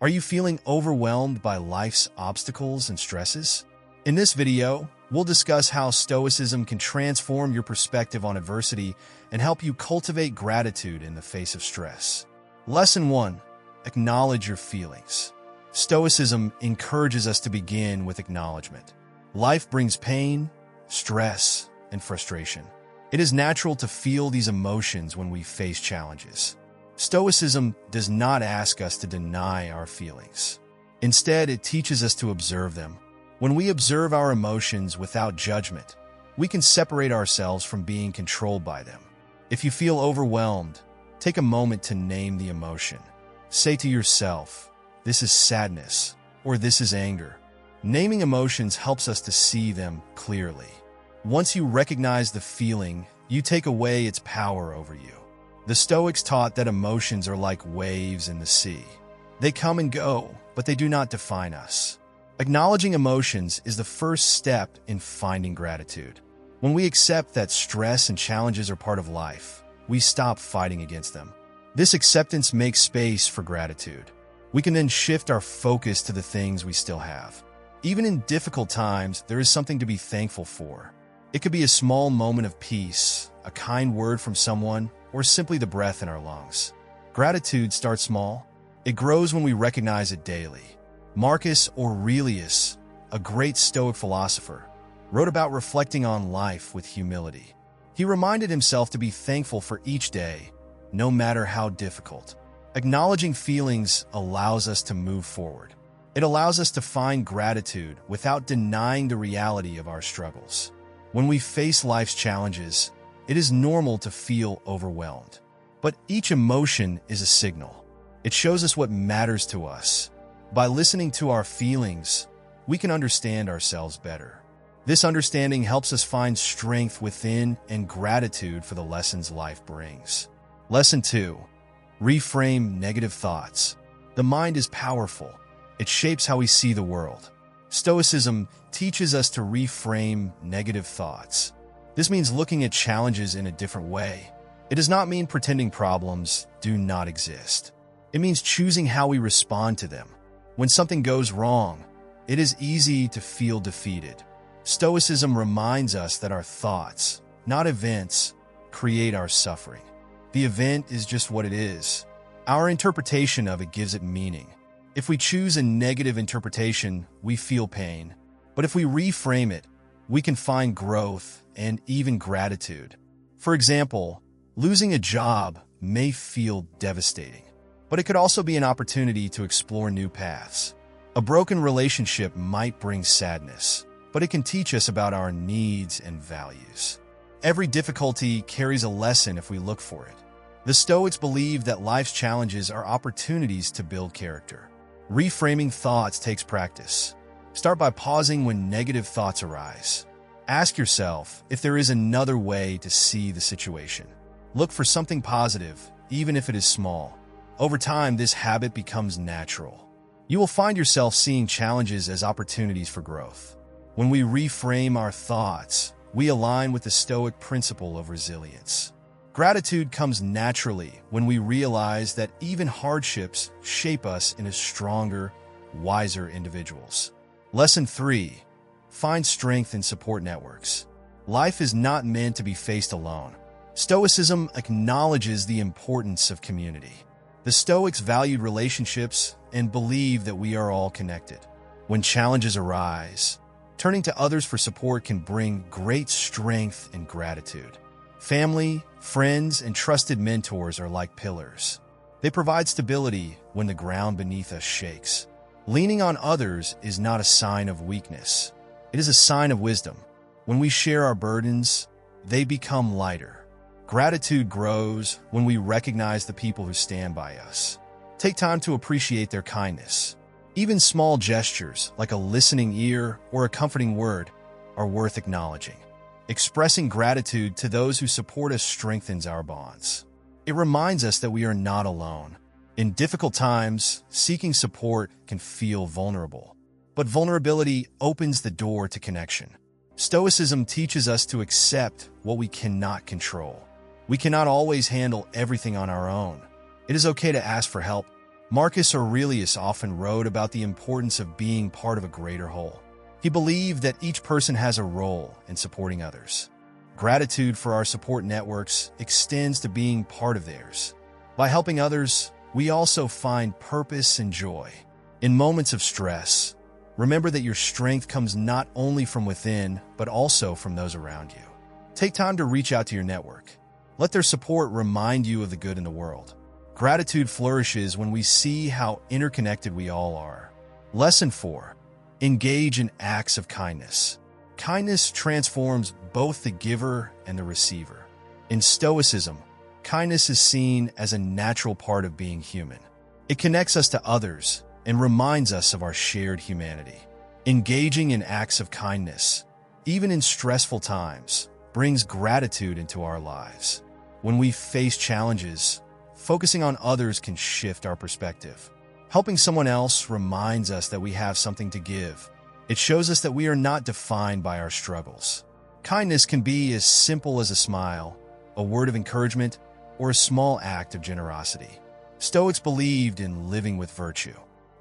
Are you feeling overwhelmed by life's obstacles and stresses? In this video, we'll discuss how Stoicism can transform your perspective on adversity and help you cultivate gratitude in the face of stress. Lesson 1. Acknowledge your feelings. Stoicism encourages us to begin with acknowledgement. Life brings pain, stress, and frustration. It is natural to feel these emotions when we face challenges. Stoicism does not ask us to deny our feelings. Instead, it teaches us to observe them. When we observe our emotions without judgment, we can separate ourselves from being controlled by them. If you feel overwhelmed, take a moment to name the emotion. Say to yourself, "This is sadness," or "This is anger." Naming emotions helps us to see them clearly. Once you recognize the feeling, you take away its power over you. The Stoics taught that emotions are like waves in the sea. They come and go, but they do not define us. Acknowledging emotions is the first step in finding gratitude. When we accept that stress and challenges are part of life, we stop fighting against them. This acceptance makes space for gratitude. We can then shift our focus to the things we still have. Even in difficult times, there is something to be thankful for. It could be a small moment of peace, a kind word from someone, or simply the breath in our lungs. Gratitude starts small. It grows when we recognize it daily. Marcus Aurelius, a great Stoic philosopher, wrote about reflecting on life with humility. He reminded himself to be thankful for each day, no matter how difficult. Acknowledging feelings allows us to move forward. It allows us to find gratitude without denying the reality of our struggles. When we face life's challenges, it is normal to feel overwhelmed. But each emotion is a signal. It shows us what matters to us. By listening to our feelings, we can understand ourselves better. This understanding helps us find strength within and gratitude for the lessons life brings. Lesson 2. Reframe negative thoughts. The mind is powerful. It shapes how we see the world. Stoicism teaches us to reframe negative thoughts. This means looking at challenges in a different way. It does not mean pretending problems do not exist. It means choosing how we respond to them. When something goes wrong, it is easy to feel defeated. Stoicism reminds us that our thoughts, not events, create our suffering. The event is just what it is. Our interpretation of it gives it meaning. If we choose a negative interpretation, we feel pain. But if we reframe it, we can find growth and even gratitude. For example, losing a job may feel devastating, but it could also be an opportunity to explore new paths. A broken relationship might bring sadness, but it can teach us about our needs and values. Every difficulty carries a lesson if we look for it. The Stoics believe that life's challenges are opportunities to build character. Reframing thoughts takes practice. Start by pausing when negative thoughts arise. Ask yourself if there is another way to see the situation. Look for something positive, even if it is small. Over time, this habit becomes natural. You will find yourself seeing challenges as opportunities for growth. When we reframe our thoughts, we align with the Stoic principle of resilience. Gratitude comes naturally when we realize that even hardships shape us into stronger, wiser individuals. Lesson 3. Find strength in support networks. Life is not meant to be faced alone. Stoicism acknowledges the importance of community. The Stoics valued relationships and believe that we are all connected. When challenges arise, turning to others for support can bring great strength and gratitude. Family, friends, and trusted mentors are like pillars. They provide stability when the ground beneath us shakes. Leaning on others is not a sign of weakness. It is a sign of wisdom. When we share our burdens, they become lighter. Gratitude grows when we recognize the people who stand by us. Take time to appreciate their kindness. Even small gestures, like a listening ear or a comforting word, are worth acknowledging. Expressing gratitude to those who support us strengthens our bonds. It reminds us that we are not alone. In difficult times, seeking support can feel vulnerable, but vulnerability opens the door to connection. Stoicism teaches us to accept what we cannot control. We cannot always handle everything on our own. It is okay to ask for help. Marcus Aurelius often wrote about the importance of being part of a greater whole. He believed that each person has a role in supporting others. Gratitude for our support networks extends to being part of theirs. By helping others, we also find purpose and joy. In moments of stress, remember that your strength comes not only from within, but also from those around you. Take time to reach out to your network. Let their support remind you of the good in the world. Gratitude flourishes when we see how interconnected we all are. Lesson 4. Engage in acts of kindness. Kindness transforms both the giver and the receiver. In Stoicism, kindness is seen as a natural part of being human. It connects us to others and reminds us of our shared humanity. Engaging in acts of kindness, even in stressful times, brings gratitude into our lives. When we face challenges, focusing on others can shift our perspective. Helping someone else reminds us that we have something to give. It shows us that we are not defined by our struggles. Kindness can be as simple as a smile, a word of encouragement, or a small act of generosity. Stoics believed in living with virtue.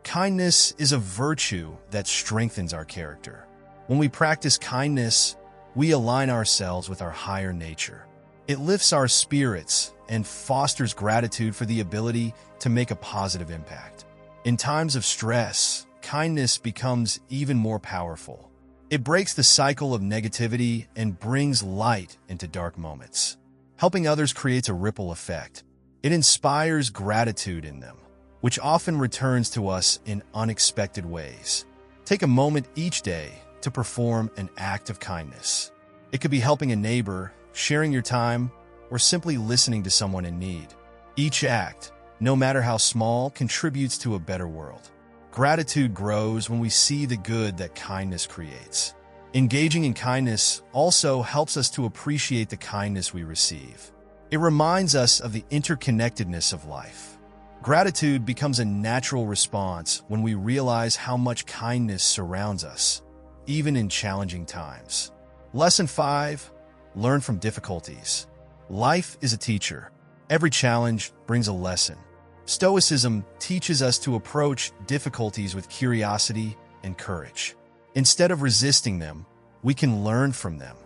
Kindness is a virtue that strengthens our character. When we practice kindness, we align ourselves with our higher nature. It lifts our spirits and fosters gratitude for the ability to make a positive impact. In times of stress, kindness becomes even more powerful. It breaks the cycle of negativity and brings light into dark moments. Helping others creates a ripple effect. It inspires gratitude in them, which often returns to us in unexpected ways. Take a moment each day to perform an act of kindness. It could be helping a neighbor, sharing your time, or simply listening to someone in need. Each act, no matter how small, contributes to a better world. Gratitude grows when we see the good that kindness creates. Engaging in kindness also helps us to appreciate the kindness we receive. It reminds us of the interconnectedness of life. Gratitude becomes a natural response when we realize how much kindness surrounds us, even in challenging times. Lesson 5. Learn from difficulties. Life is a teacher. Every challenge brings a lesson. Stoicism teaches us to approach difficulties with curiosity and courage. Instead of resisting them, we can learn from them.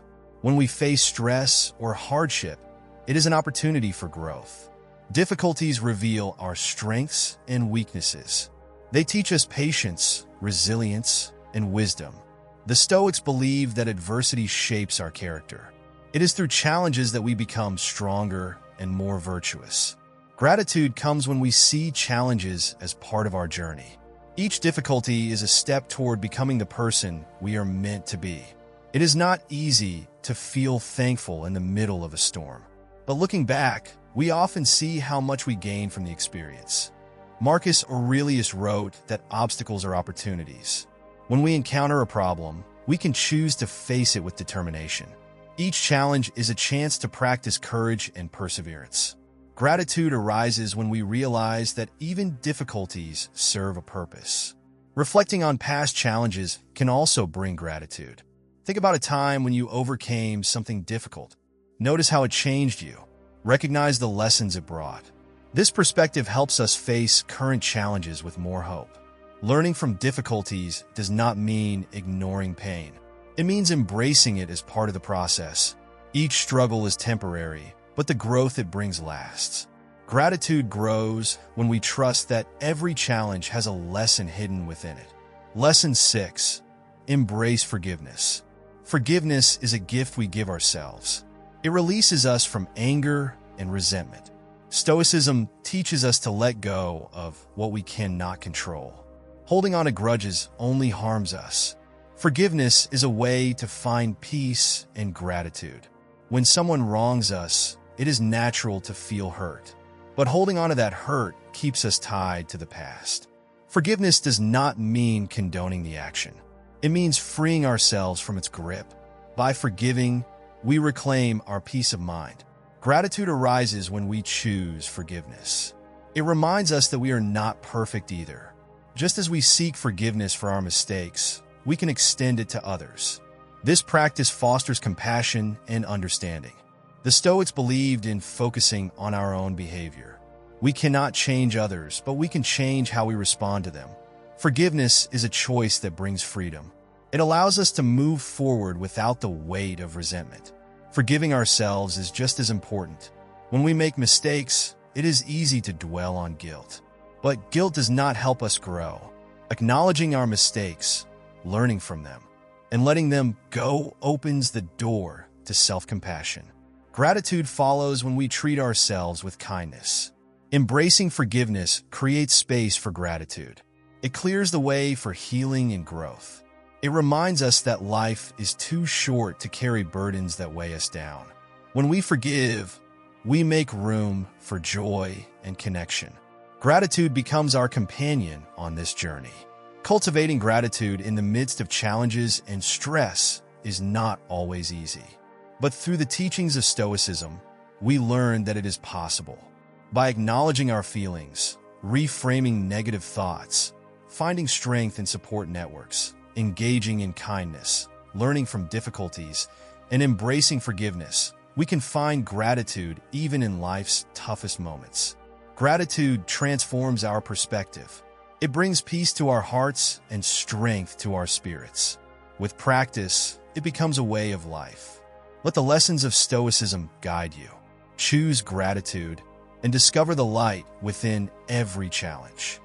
When we face stress or hardship, it is an opportunity for growth. Difficulties reveal our strengths and weaknesses. They teach us patience, resilience, and wisdom. The Stoics believe that adversity shapes our character. It is through challenges that we become stronger and more virtuous. Gratitude comes when we see challenges as part of our journey. Each difficulty is a step toward becoming the person we are meant to be. It is not easy to feel thankful in the middle of a storm. But looking back, we often see how much we gain from the experience. Marcus Aurelius wrote that obstacles are opportunities. When we encounter a problem, we can choose to face it with determination. Each challenge is a chance to practice courage and perseverance. Gratitude arises when we realize that even difficulties serve a purpose. Reflecting on past challenges can also bring gratitude. Think about a time when you overcame something difficult. Notice how it changed you. Recognize the lessons it brought. This perspective helps us face current challenges with more hope. Learning from difficulties does not mean ignoring pain. It means embracing it as part of the process. Each struggle is temporary, but the growth it brings lasts. Gratitude grows when we trust that every challenge has a lesson hidden within it. Lesson 6. Embrace forgiveness. Forgiveness is a gift we give ourselves. It releases us from anger and resentment. Stoicism teaches us to let go of what we cannot control. Holding on to grudges only harms us. Forgiveness is a way to find peace and gratitude. When someone wrongs us, it is natural to feel hurt. But holding on to that hurt keeps us tied to the past. Forgiveness does not mean condoning the action. It means freeing ourselves from its grip. By forgiving, we reclaim our peace of mind. Gratitude arises when we choose forgiveness. It reminds us that we are not perfect either. Just as we seek forgiveness for our mistakes, we can extend it to others. This practice fosters compassion and understanding. The Stoics believed in focusing on our own behavior. We cannot change others, but we can change how we respond to them. Forgiveness is a choice that brings freedom. It allows us to move forward without the weight of resentment. Forgiving ourselves is just as important. When we make mistakes, it is easy to dwell on guilt. But guilt does not help us grow. Acknowledging our mistakes, learning from them, and letting them go opens the door to self-compassion. Gratitude follows when we treat ourselves with kindness. Embracing forgiveness creates space for gratitude. It clears the way for healing and growth. It reminds us that life is too short to carry burdens that weigh us down. When we forgive, we make room for joy and connection. Gratitude becomes our companion on this journey. Cultivating gratitude in the midst of challenges and stress is not always easy. But through the teachings of Stoicism, we learn that it is possible. By acknowledging our feelings, reframing negative thoughts, finding strength in support networks, engaging in kindness, learning from difficulties, and embracing forgiveness, we can find gratitude even in life's toughest moments. Gratitude transforms our perspective. It brings peace to our hearts and strength to our spirits. With practice, it becomes a way of life. Let the lessons of Stoicism guide you. Choose gratitude and discover the light within every challenge.